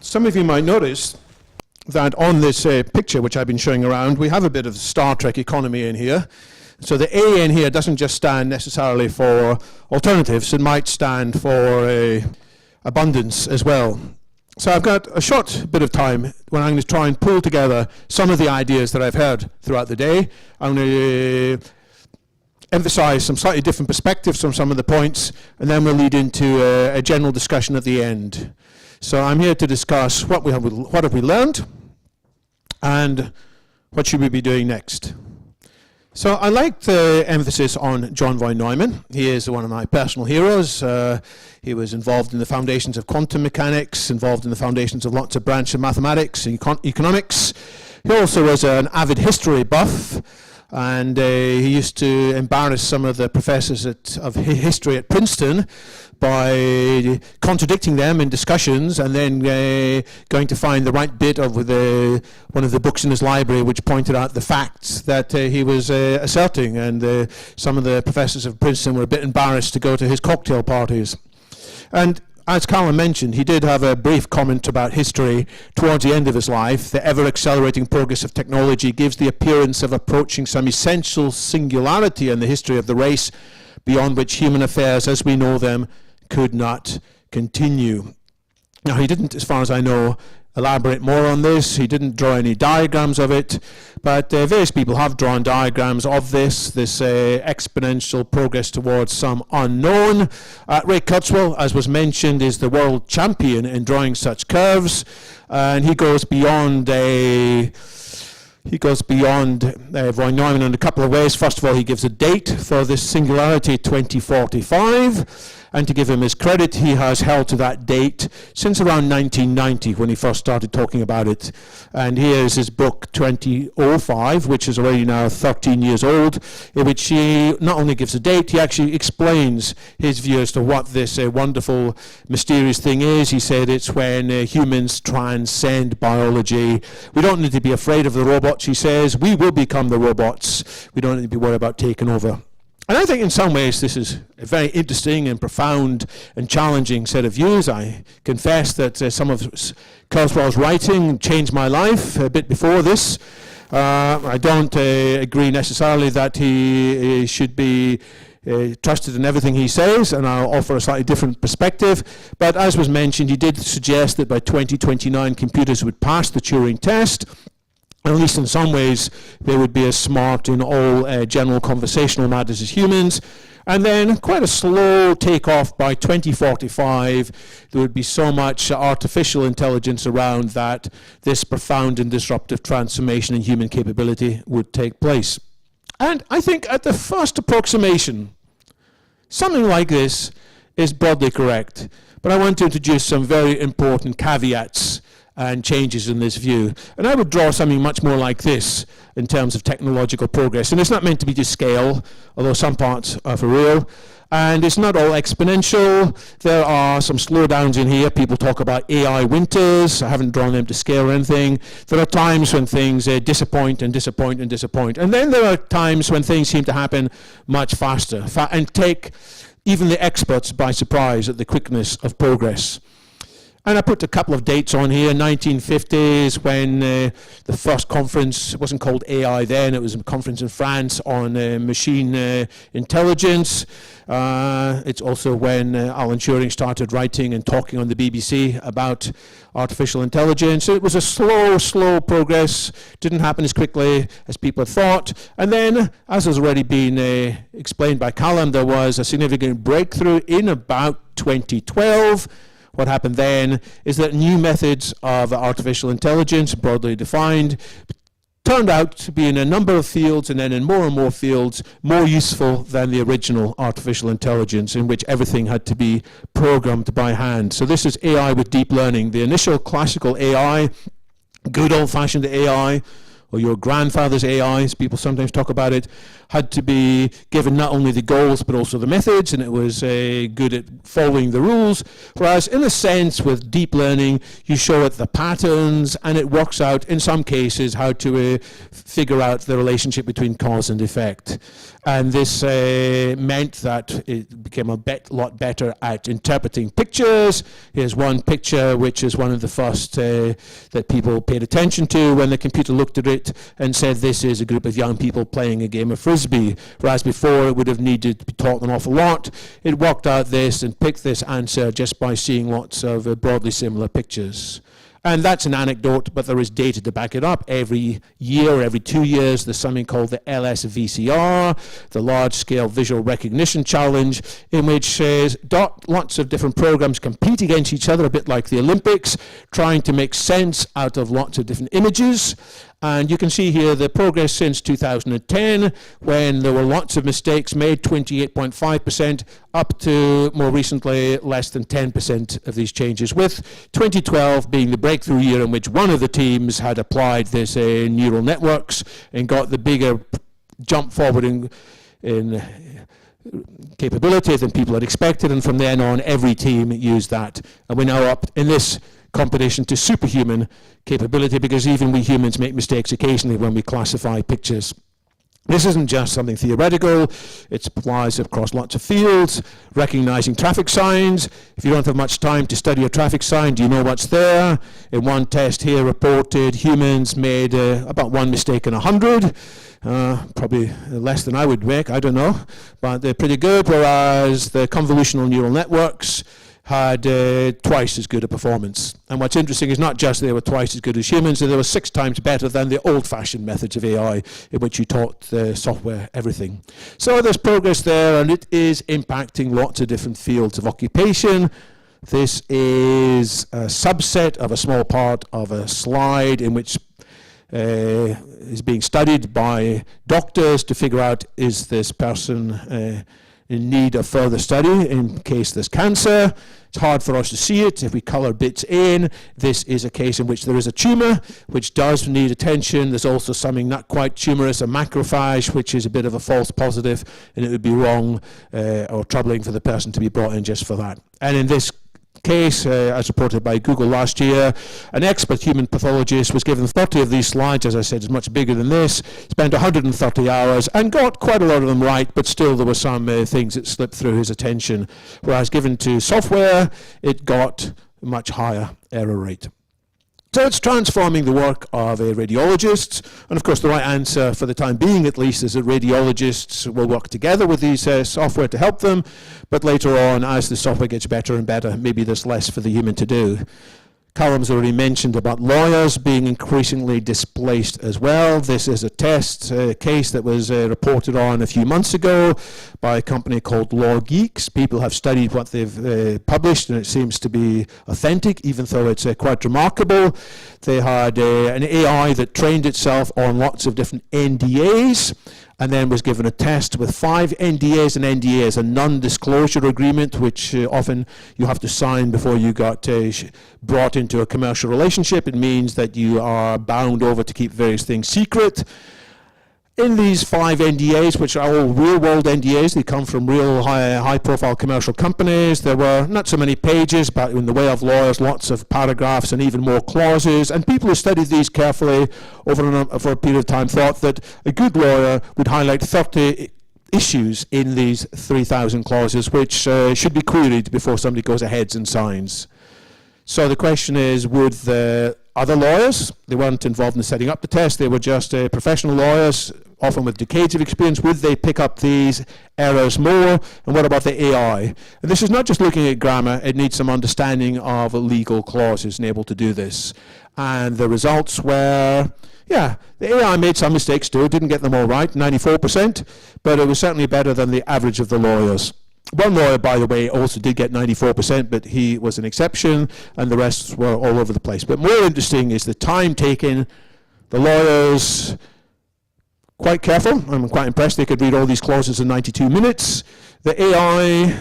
Some of you might notice that on this picture, which I've been showing around, we have a bit of Star Trek economy in here. So the A in here doesn't just stand necessarily for alternatives, it might stand for abundance as well. So I've got a short bit of time when I'm going to try and pull together some of the ideas that I've heard throughout the day. I'm going to emphasize some slightly different perspectives on some of the points, and then we'll lead into a general discussion at the end. So I'm here to discuss what have we learned, and what should we be doing next. So I like the emphasis on John von Neumann. He is one of my personal heroes. He was involved in the foundations of quantum mechanics, involved in the foundations of lots of branches of mathematics and economics. He also was an avid history buff, and he used to embarrass some of the professors of history at Princeton by contradicting them in discussions, and then going to find the right bit of one of the books in his library which pointed out the facts that he was asserting, and some of the professors of Princeton were a bit embarrassed to go to his cocktail parties. And as Callum mentioned, he did have a brief comment about history towards the end of his life. The ever-accelerating progress of technology gives the appearance of approaching some essential singularity in the history of the race, beyond which human affairs as we know them could not continue. Now, he didn't, as far as I know, elaborate more on this. He didn't draw any diagrams of it, but various people have drawn diagrams of this exponential progress towards some unknown. Ray Kurzweil, as was mentioned, is the world champion in drawing such curves, and he goes beyond von Neumann in a couple of ways. First of all, he gives a date for this singularity, 2045. And to give him his credit, he has held to that date since around 1990 when he first started talking about it. And here is his book 2005, which is already now 13 years old, in which he not only gives a date, he actually explains his view as to what this wonderful, mysterious thing is. He said it's when humans transcend biology. We don't need to be afraid of the robots, he says. We will become the robots. We don't need to be worried about taking over. And I think in some ways this is a very interesting and profound and challenging set of views. I confess that some of Kurzweil's writing changed my life a bit before this. I don't agree necessarily that he should be trusted in everything he says, and I'll offer a slightly different perspective. But as was mentioned, he did suggest that by 2029 computers would pass the Turing test. At least in some ways, they would be as smart in all general conversational matters as humans. And then quite a slow takeoff by 2045. There would be so much artificial intelligence around that this profound and disruptive transformation in human capability would take place. And I think at the first approximation, something like this is broadly correct. But I want to introduce some very important caveats and changes in this view. And I would draw something much more like this in terms of technological progress. And it's not meant to be to scale, although some parts are for real. And it's not all exponential. There are some slowdowns in here. People talk about AI winters. I haven't drawn them to scale or anything. There are times when things disappoint and disappoint and disappoint. And then there are times when things seem to happen much faster and take even the experts by surprise at the quickness of progress. And I put a couple of dates on here. 1950s, when the first conference, it wasn't called AI then, it was a conference in France on machine intelligence. It's also when Alan Turing started writing and talking on the BBC about artificial intelligence. So it was a slow progress. Didn't happen as quickly as people had thought. And then, as has already been explained by Callum, there was a significant breakthrough in about 2012. What happened then is that new methods of artificial intelligence, broadly defined, turned out to be in a number of fields, and then in more and more fields, more useful than the original artificial intelligence, in which everything had to be programmed by hand. So this is AI with deep learning. The initial classical AI, good old-fashioned AI, or your grandfather's AI, as people sometimes talk about it, had to be given not only the goals but also the methods, and it was good at following the rules. Whereas in a sense with deep learning, you show it the patterns and it works out in some cases how to figure out the relationship between cause and effect. And this meant that it became a lot better at interpreting pictures. Here's one picture which is one of the first that people paid attention to when the computer looked at it and said this is a group of young people playing a game of frisbee, whereas before it would have needed to be taught an awful lot. It worked out this and picked this answer just by seeing lots of broadly similar pictures. And that's an anecdote, but there is data to back it up. Every year, every 2 years, there's something called the LSVCR, the Large Scale Visual Recognition Challenge, in which lots of different programs compete against each other, a bit like the Olympics, trying to make sense out of lots of different images. And you can see here the progress since 2010, when there were lots of mistakes made, 28.5%, up to more recently less than 10% of these changes, with 2012 being the breakthrough year in which one of the teams had applied this neural networks and got the bigger jump forward in capability than people had expected, and from then on every team used that. And we're now up in this competition to superhuman capability, because even we humans make mistakes occasionally when we classify pictures. This isn't just something theoretical, it applies across lots of fields. Recognizing traffic signs. If you don't have much time to study a traffic sign, do you know what's there? In one test here reported, humans made about one mistake in 100. Probably less than I would make, I don't know, but they're pretty good, whereas the convolutional neural networks had twice as good a performance. And what's interesting is not just they were twice as good as humans, they were 6 times better than the old-fashioned methods of AI in which you taught the software everything. So there's progress there, and it is impacting lots of different fields of occupation. This is a subset of a small part of a slide in which is being studied by doctors to figure out, is this person in need of further study in case there's cancer. It's hard for us to see it if we color bits in. This is a case in which there is a tumor which does need attention. There's also something not quite tumorous, a macrophage, which is a bit of a false positive, and it would be wrong or troubling for the person to be brought in just for that. And in this case, as reported by Google last year, an expert human pathologist was given 30 of these slides, as I said, is much bigger than this, spent 130 hours and got quite a lot of them right, but still there were some things that slipped through his attention, whereas given to software, it got a much higher error rate. So it's transforming the work of a radiologist, and of course the right answer for the time being at least is that radiologists will work together with these software to help them, but later on as the software gets better and better, maybe there's less for the human to do. Callum's already mentioned about lawyers being increasingly displaced as well. This is a test case that was reported on a few months ago by a company called Law Geeks. People have studied what they've published, and it seems to be authentic, even though it's quite remarkable. They had an AI that trained itself on lots of different NDAs, and then was given a test with 5 NDAs. An NDA is a non-disclosure agreement, which often you have to sign before you got brought into a commercial relationship. It means that you are bound over to keep various things secret. In these 5 NDAs, which are all real-world NDAs, they come from real high-profile commercial companies. There were not so many pages, but in the way of lawyers, lots of paragraphs and even more clauses. And people who studied these carefully for a period of time thought that a good lawyer would highlight 30 issues in these 3,000 clauses, which should be queried before somebody goes ahead and signs. So the question is, would the other lawyers, they weren't involved in setting up the test, they were just professional lawyers, often with decades of experience, would they pick up these errors more? And what about the AI? And this is not just looking at grammar, it needs some understanding of legal clauses and able to do this. And the results were, yeah, the AI made some mistakes too, didn't get them all right, 94%, but it was certainly better than the average of the lawyers. One lawyer, by the way, also did get 94%, but he was an exception, and the rest were all over the place. But more interesting is the time taken. The lawyers, quite careful. I'm quite impressed they could read all these clauses in 92 minutes. The AI,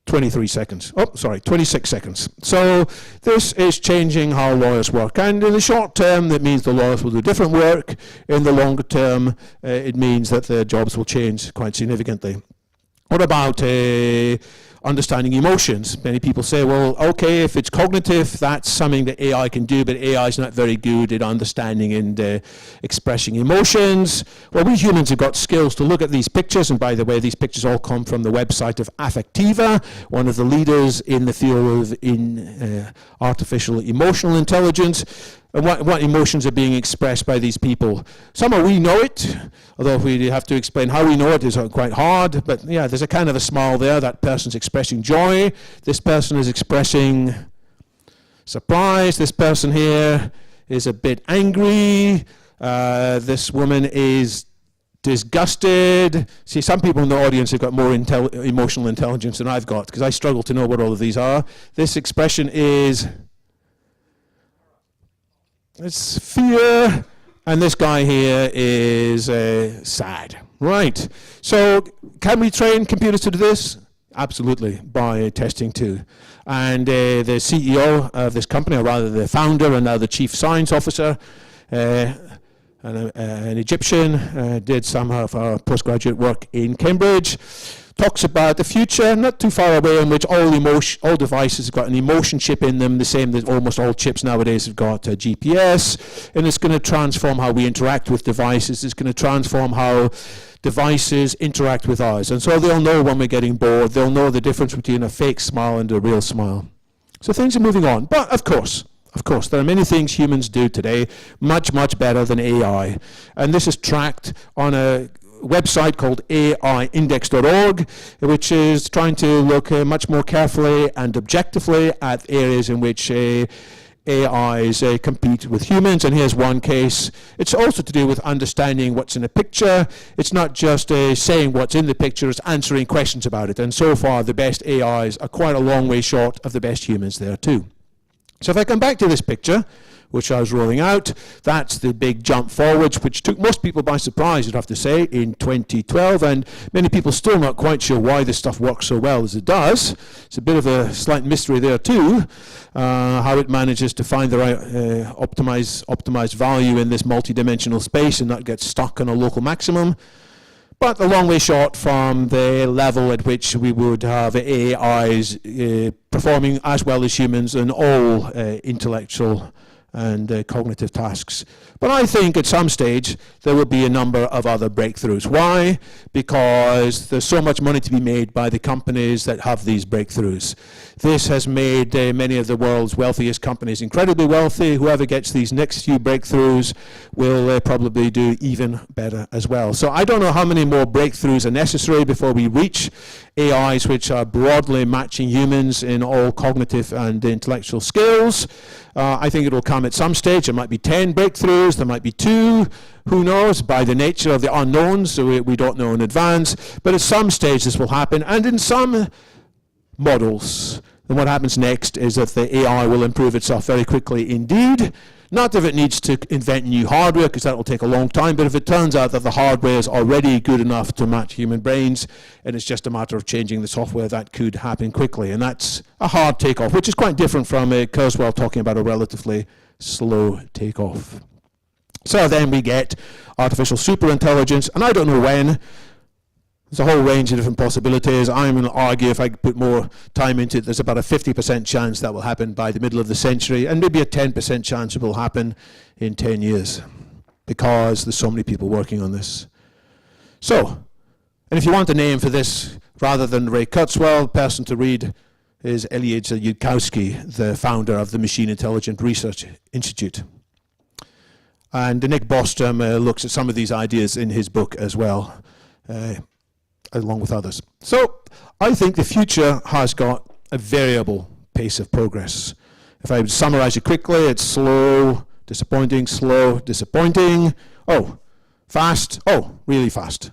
23 seconds. Oh, sorry, 26 seconds. So this is changing how lawyers work. And in the short term, that means the lawyers will do different work. In the longer term, it means that their jobs will change quite significantly. What about understanding emotions? Many people say, well, okay, if it's cognitive, that's something that AI can do, but AI is not very good at understanding and expressing emotions. Well, we humans have got skills to look at these pictures, and by the way, these pictures all come from the website of Affectiva, one of the leaders in the field of artificial emotional intelligence. And what emotions are being expressed by these people. Somehow we know it, although we have to explain how we know it is quite hard, but yeah, there's a kind of a smile there. That person's expressing joy. This person is expressing surprise. This person here is a bit angry. This woman is disgusted. See, some people in the audience have got more emotional intelligence than I've got, because I struggle to know what all of these are. This expression is... it's fear, and this guy here is sad. Right. So can we train computers to do this? Absolutely, by testing too. And the CEO of this company, or rather the founder and now the chief science officer, an Egyptian, did some of our postgraduate work in Cambridge. Talks about the future, not too far away, in which all devices have got an emotion chip in them, the same that almost all chips nowadays have got GPS, and it's going to transform how we interact with devices. It's going to transform how devices interact with ours. And so they'll know when we're getting bored. They'll know the difference between a fake smile and a real smile. So things are moving on. But of course, there are many things humans do today much, much better than AI. And this is tracked on a website called AIindex.org, which is trying to look much more carefully and objectively at areas in which AIs compete with humans. And here's one case. It's also to do with understanding what's in a picture. It's not just saying what's in the picture, it's answering questions about it. And so far, the best AIs are quite a long way short of the best humans there too. So if I come back to this picture, which I was rolling out, that's the big jump forwards, which took most people by surprise, you'd have to say, in 2012, and many people still not quite sure why this stuff works so well as it does. It's a bit of a slight mystery there too, how it manages to find the right optimized value in this multi-dimensional space and not get stuck on a local maximum. But a long way short from the level at which we would have AIs performing as well as humans in all intellectual and cognitive tasks. But I think at some stage there will be a number of other breakthroughs. Why? Because there's so much money to be made by the companies that have these breakthroughs. This has made many of the world's wealthiest companies incredibly wealthy. Whoever gets these next few breakthroughs will probably do even better as well. So I don't know how many more breakthroughs are necessary before we reach AIs which are broadly matching humans in all cognitive and intellectual skills. I think it will come at some stage. There might be 10 breakthroughs, there might be 2, who knows, by the nature of the unknown, so we don't know in advance. But at some stage this will happen, and in some models, then what happens next is that the AI will improve itself very quickly indeed. Not if it needs to invent new hardware, because that will take a long time, but if it turns out that the hardware is already good enough to match human brains, and it's just a matter of changing the software, that could happen quickly. And that's a hard takeoff, which is quite different from Kurzweil talking about a relatively slow takeoff. So then we get artificial superintelligence, and I don't know when. There's a whole range of different possibilities. I'm going to argue, if I put more time into it, there's about a 50% chance that will happen by the middle of the century, and maybe a 10% chance it will happen in 10 years, because there's so many people working on this. So, and if you want a name for this, rather than Ray Kurzweil, the person to read is Eliezer Yudkowsky, the founder of the Machine Intelligence Research Institute. And Nick Bostrom looks at some of these ideas in his book as well, along with others. So I think the future has got a variable pace of progress. If I would summarize it quickly, it's slow, disappointing, slow, disappointing. Oh, fast, oh, really fast.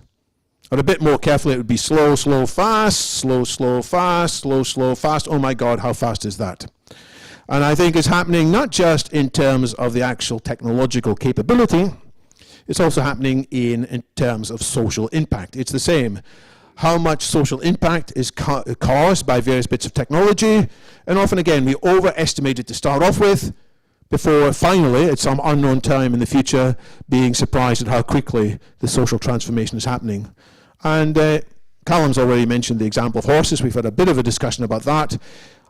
Or a bit more carefully, it would be slow, slow, fast, slow, slow, fast, slow, slow, fast. Oh my God, how fast is that? And I think it's happening not just in terms of the actual technological capability, it's also happening in terms of social impact. It's the same. how much social impact is caused by various bits of technology, and often again we overestimate it to start off with, before finally, at some unknown time in the future, being surprised at how quickly the social transformation is happening. And Callum's already mentioned the example of horses. We've had a bit of a discussion about that.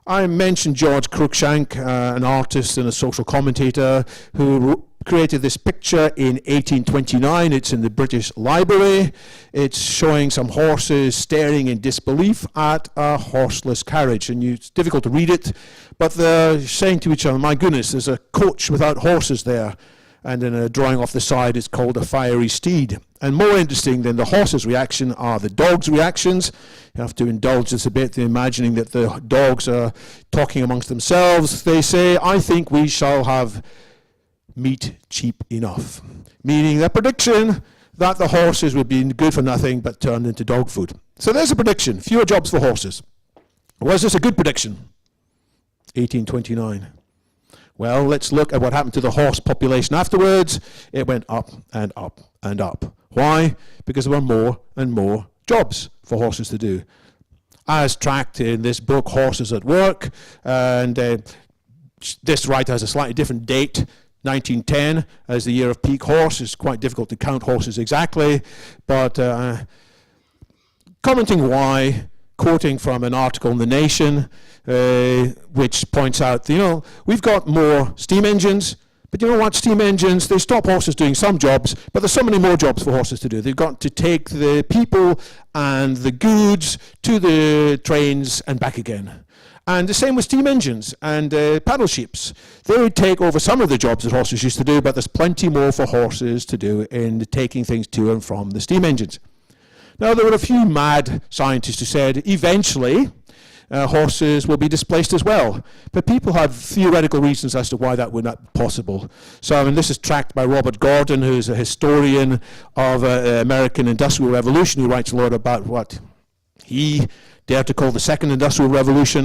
I mentioned George Cruikshank, an artist and a social commentator who created this picture in 1829. It's in the British Library. It's showing some horses staring in disbelief at a horseless carriage. And it's difficult to read it, but they're saying to each other, my goodness, there's a coach without horses there. And in a drawing off the side, it's called a fiery steed. And more interesting than the horse's reaction are the dog's reactions. You have to indulge this a bit, imagining that the dogs are talking amongst themselves. They say, I think we shall have meat cheap enough. Meaning the prediction that the horses would be good for nothing but turned into dog food. So there's a prediction, fewer jobs for horses. Was this a good prediction? 1829. Well, let's look at what happened to the horse population afterwards. It went up and up and up. Why? Because there were more and more jobs for horses to do. As tracked in this book, Horses at Work, and this writer has a slightly different date, 1910, as the year of peak horse. It's quite difficult to count horses exactly, but commenting why, quoting from an article in The Nation, which points out, we've got more steam engines, but you know what, steam engines, they stop horses doing some jobs, but there's so many more jobs for horses to do. They've got to take the people and the goods to the trains and back again. And the same with steam engines and paddle ships. They would take over some of the jobs that horses used to do, but there's plenty more for horses to do in taking things to and from the steam engines. Now, there were a few mad scientists who said, eventually, horses will be displaced as well. But people have theoretical reasons as to why that would not be possible. So, this is tracked by Robert Gordon, who's a historian of American Industrial Revolution, who writes a lot about what he dared to call the Second Industrial Revolution,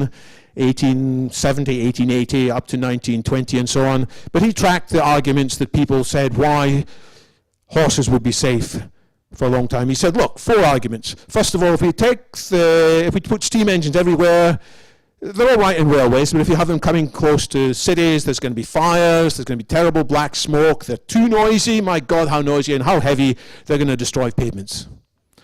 1870, 1880, up to 1920, and so on. But he tracked the arguments that people said why horses would be safe for a long time. He said, look, 4 arguments. First of all, if we put steam engines everywhere, they're all right in railways, but if you have them coming close to cities, there's going to be fires, there's going to be terrible black smoke, they're too noisy, my God, how noisy and how heavy, they're going to destroy pavements.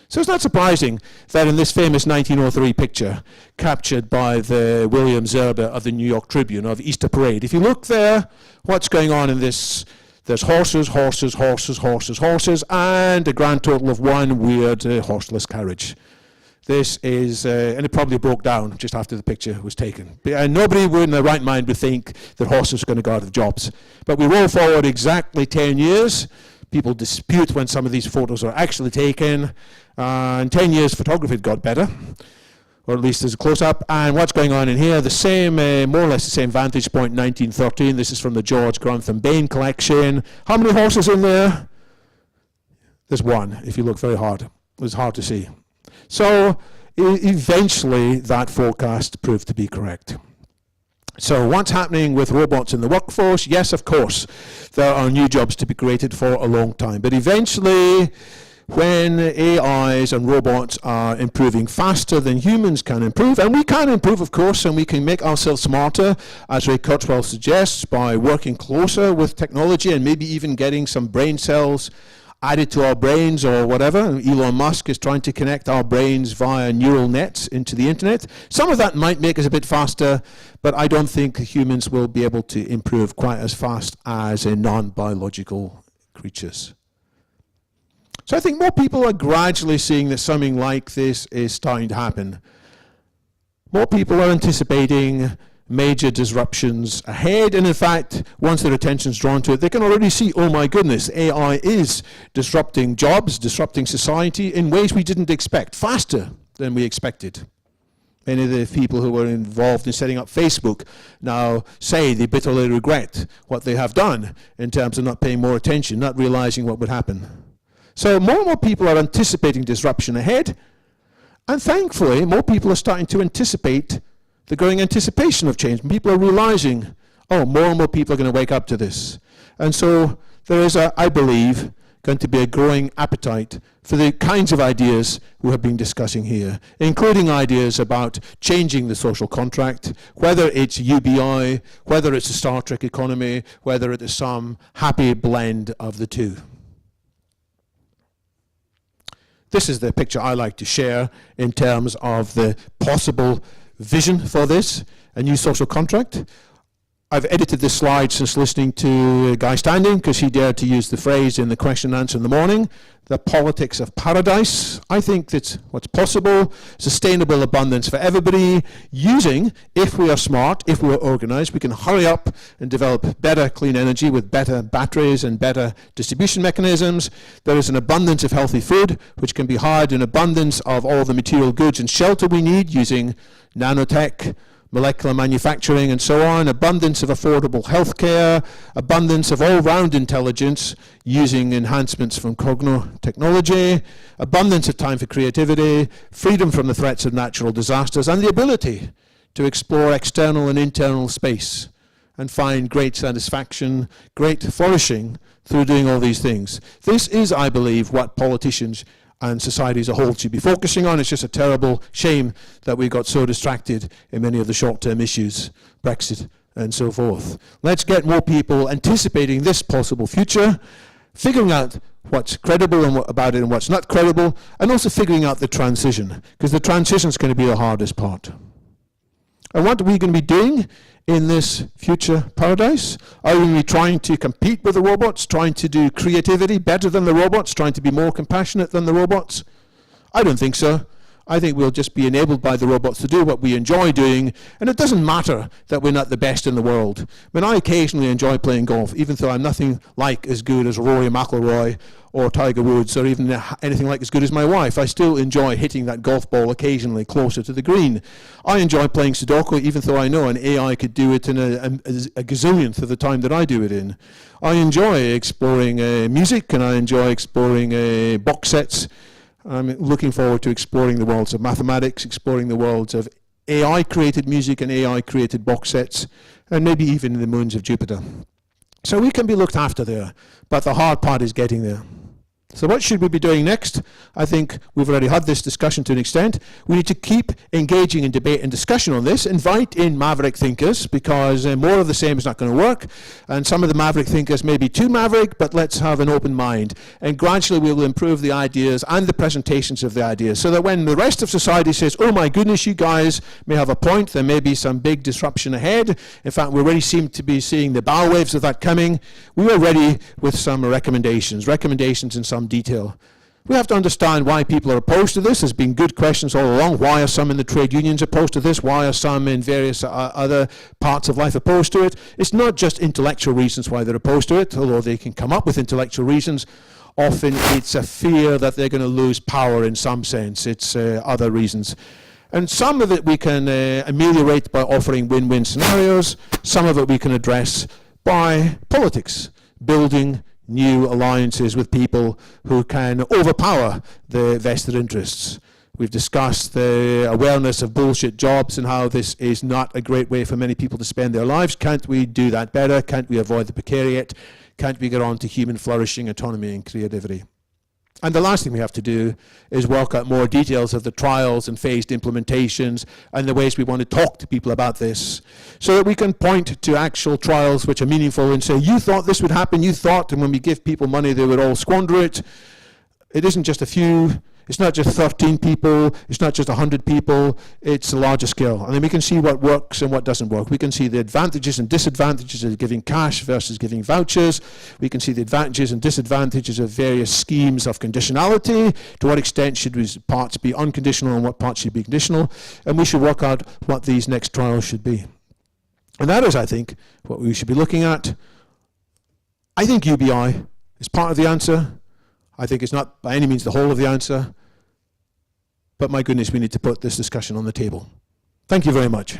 So it's not surprising that in this famous 1903 picture, captured by the William Zerber of the New York Tribune of Easter Parade, if you look there, what's going on in this? There's horses, horses, horses, horses, horses, and a grand total of one weird horseless carriage. This is, and it probably broke down just after the picture was taken. And nobody in their right mind would think that horses are going to go out of jobs. But we roll forward exactly 10 years. People dispute when some of these photos are actually taken. In 10 years, photography got better, or at least as a close-up. And what's going on in here, the same, more or less the same vantage point, 1913. This is from the George Grantham Bain collection. How many horses in there? There's one, if you look very hard. It was hard to see. So eventually that forecast proved to be correct. So what's happening with robots in the workforce? Yes, of course, there are new jobs to be created for a long time. But eventually, when AIs and robots are improving faster than humans can improve, and we can improve, of course, and we can make ourselves smarter, as Ray Kurzweil suggests, by working closer with technology and maybe even getting some brain cells added to our brains or whatever. Elon Musk is trying to connect our brains via neural nets into the internet. Some of that might make us a bit faster, but I don't think humans will be able to improve quite as fast as non-biological creatures. So I think more people are gradually seeing that something like this is starting to happen. More people are anticipating major disruptions ahead, and in fact, once their attention's drawn to it, they can already see, oh my goodness, AI is disrupting jobs, disrupting society in ways we didn't expect, faster than we expected. Many of the people who were involved in setting up Facebook now say they bitterly regret what they have done in terms of not paying more attention, not realizing what would happen. So more and more people are anticipating disruption ahead, and thankfully, more people are starting to anticipate the growing anticipation of change. People are realizing, oh, more and more people are going to wake up to this. And so there is, I believe, going to be a growing appetite for the kinds of ideas we have been discussing here, including ideas about changing the social contract, whether it's UBI, whether it's a Star Trek economy, whether it is some happy blend of the two. This is the picture I like to share in terms of the possible vision for this, a new social contract. I've edited this slide since listening to Guy Standing, because he dared to use the phrase in the question and answer in the morning, the politics of paradise. I think that's what's possible, sustainable abundance for everybody, using, if we are smart, if we are organized, we can hurry up and develop better clean energy with better batteries and better distribution mechanisms. There is an abundance of healthy food, which can be hired, an abundance of all the material goods and shelter we need using nanotech, molecular manufacturing and so on, abundance of affordable healthcare, abundance of all-round intelligence using enhancements from technology, abundance of time for creativity, freedom from the threats of natural disasters, and the ability to explore external and internal space and find great satisfaction, great flourishing through doing all these things. This is, I believe, what politicians and society as a whole should be focusing on. It's just a terrible shame that we got so distracted in many of the short-term issues, Brexit and so forth. Let's get more people anticipating this possible future, figuring out what's credible and about it and what's not credible, and also figuring out the transition, because the transition is going to be the hardest part. And what are we going to be doing in this future paradise? Are we trying to compete with the robots, trying to do creativity better than the robots, trying to be more compassionate than the robots? I don't think so. I think we'll just be enabled by the robots to do what we enjoy doing, and it doesn't matter that we're not the best in the world. I mean, I occasionally enjoy playing golf, even though I'm nothing like as good as Rory McIlroy or Tiger Woods, or even anything like as good as my wife. I still enjoy hitting that golf ball occasionally closer to the green. I enjoy playing Sudoku, even though I know an AI could do it in a gazillionth of the time that I do it in. I enjoy exploring music, and I enjoy exploring box sets. I'm looking forward to exploring the worlds of mathematics, exploring the worlds of AI-created music and AI-created box sets, and maybe even the moons of Jupiter. So we can be looked after there, but the hard part is getting there. So what should we be doing next? I think we've already had this discussion to an extent. We need to keep engaging in debate and discussion on this. Invite in maverick thinkers, because more of the same is not going to work. And some of the maverick thinkers may be too maverick, but let's have an open mind. And gradually we will improve the ideas and the presentations of the ideas, so that when the rest of society says, oh my goodness, you guys may have a point, there may be some big disruption ahead. In fact, we already seem to be seeing the bow waves of that coming. We are ready with some recommendations in some detail. We have to understand why people are opposed to this. There's been good questions all along. Why are some in the trade unions opposed to this? Why are some in various other parts of life opposed to it? It's not just intellectual reasons why they're opposed to it, although they can come up with intellectual reasons. Often it's a fear that they're going to lose power in some sense. It's other reasons. And some of it we can ameliorate by offering win-win scenarios. Some of it we can address by politics, building new alliances with people who can overpower the vested interests. We've discussed the awareness of bullshit jobs and how this is not a great way for many people to spend their lives. Can't we do that better? Can't we avoid the precariat? Can't we get on to human flourishing, autonomy, and creativity? And the last thing we have to do is work out more details of the trials and phased implementations and the ways we want to talk to people about this, so that we can point to actual trials which are meaningful and say, you thought this would happen, you thought, and when we give people money they would all squander it. It isn't just a few. It's not just 13 people, it's not just 100 people, it's a larger scale. And then we can see what works and what doesn't work. We can see the advantages and disadvantages of giving cash versus giving vouchers. We can see the advantages and disadvantages of various schemes of conditionality. To what extent should these parts be unconditional and what parts should be conditional? And we should work out what these next trials should be. And that is, I think, what we should be looking at. I think UBI is part of the answer. I think it's not by any means the whole of the answer, but my goodness, we need to put this discussion on the table. Thank you very much.